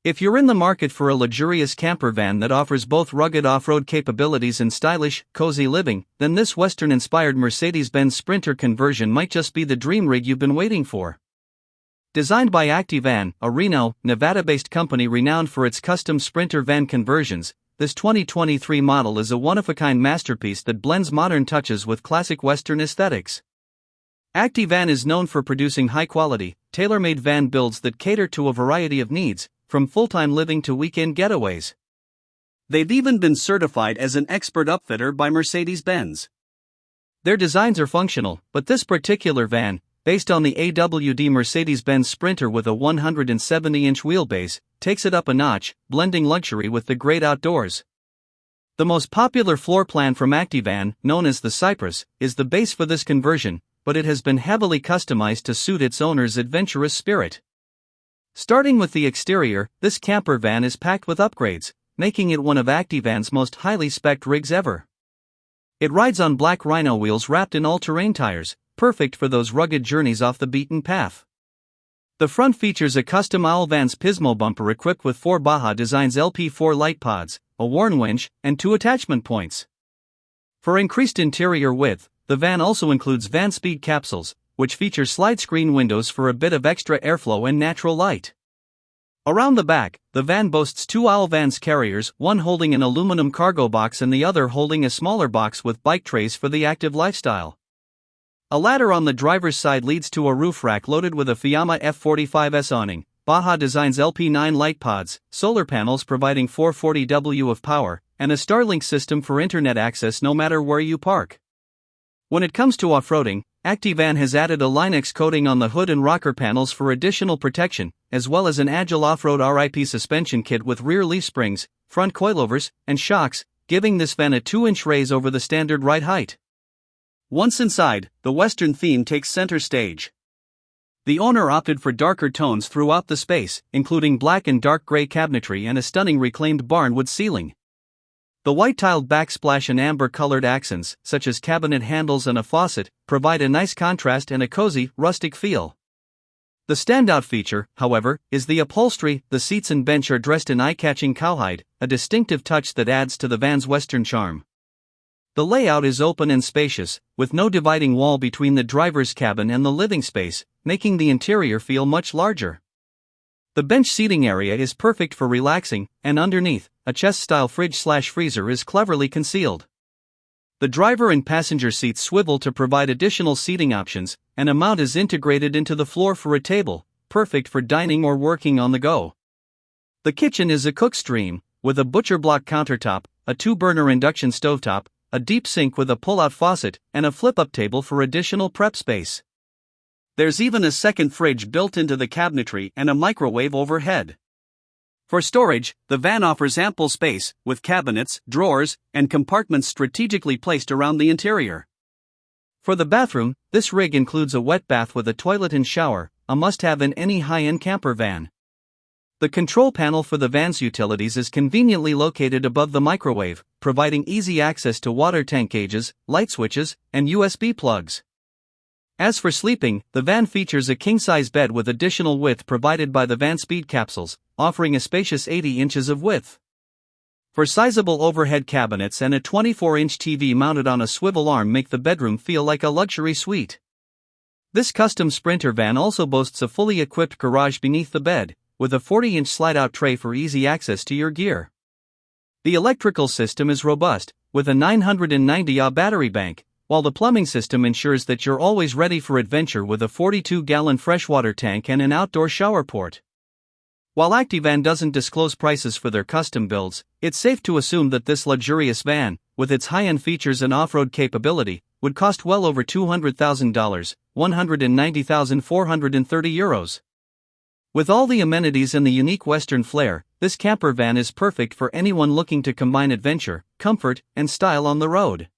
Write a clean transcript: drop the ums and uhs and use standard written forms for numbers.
If you're in the market for a luxurious camper van that offers both rugged off-road capabilities and stylish, cozy living, then this Western-inspired Mercedes-Benz Sprinter conversion might just be the dream rig you've been waiting for. Designed by ActiVan, a Reno, Nevada-based company renowned for its custom Sprinter van conversions, this 2023 model is a one-of-a-kind masterpiece that blends modern touches with classic Western aesthetics. ActiVan is known for producing high-quality, tailor-made van builds that cater to a variety of needs, from full-time living to weekend getaways. They've even been certified as an expert upfitter by Mercedes-Benz. Their designs are functional, but this particular van, based on the AWD Mercedes-Benz Sprinter with a 170-inch wheelbase, takes it up a notch, blending luxury with the great outdoors. The most popular floor plan from ActiVan, known as the Cypress, is the base for this conversion, but it has been heavily customized to suit its owner's adventurous spirit. Starting with the exterior, this camper van is packed with upgrades, making it one of ActiVan's most highly spec'd rigs ever. It rides on black Reno wheels wrapped in all-terrain tires, perfect for those rugged journeys off the beaten path. The front features a custom ActiVan's Pismo bumper equipped with 4 Baja Designs LP4 light pods, a Warn winch, and 2 attachment points. For increased interior width, the van also includes van speed capsules, which feature slide screen windows for a bit of extra airflow and natural light. Around the back, the van boasts 2 ActiVan's carriers, one holding an aluminum cargo box and the other holding a smaller box with bike trays for the active lifestyle. A ladder on the driver's side leads to a roof rack loaded with a Fiamma F45S awning, Baja Designs LP9 light pods, solar panels providing 440W of power, and a Starlink system for internet access no matter where you park. When it comes to off-roading, ActiVan has added a Line-X coating on the hood and rocker panels for additional protection, as well as an agile off-road RIP suspension kit with rear leaf springs, front coilovers, and shocks, giving this van a 2-inch raise over the standard ride height. Once inside, the Western theme takes center stage. The owner opted for darker tones throughout the space, including black and dark gray cabinetry and a stunning reclaimed barnwood ceiling. The white-tiled backsplash and amber-colored accents, such as cabinet handles and a faucet, provide a nice contrast and a cozy, rustic feel. The standout feature, however, is the upholstery. The seats and bench are dressed in eye-catching cowhide, a distinctive touch that adds to the van's Western charm. The layout is open and spacious, with no dividing wall between the driver's cabin and the living space, making the interior feel much larger. The bench seating area is perfect for relaxing, and underneath, a chest-style fridge/freezer is cleverly concealed. The driver and passenger seats swivel to provide additional seating options, and a mount is integrated into the floor for a table, perfect for dining or working on the go. The kitchen is a cookstream, with a butcher block countertop, a 2-burner induction stovetop, a deep sink with a pull-out faucet, and a flip-up table for additional prep space. There's even a second fridge built into the cabinetry and a microwave overhead. For storage, the van offers ample space, with cabinets, drawers, and compartments strategically placed around the interior. For the bathroom, this rig includes a wet bath with a toilet and shower, a must-have in any high-end camper van. The control panel for the van's utilities is conveniently located above the microwave, providing easy access to water tank gauges, light switches, and USB plugs. As for sleeping, the van features a king-size bed with additional width provided by the van speed capsules, offering a spacious 80 inches of width. For sizable overhead cabinets and a 24-inch TV mounted on a swivel arm make the bedroom feel like a luxury suite. This custom Sprinter van also boasts a fully equipped garage beneath the bed, with a 40-inch slide-out tray for easy access to your gear. The electrical system is robust, with a 990Ah battery bank, while the plumbing system ensures that you're always ready for adventure with a 42-gallon freshwater tank and an outdoor shower port. While ActiVan doesn't disclose prices for their custom builds, it's safe to assume that this luxurious van, with its high-end features and off-road capability, would cost well over $200,000, €190,430. With all the amenities and the unique Western flair, this camper van is perfect for anyone looking to combine adventure, comfort, and style on the road.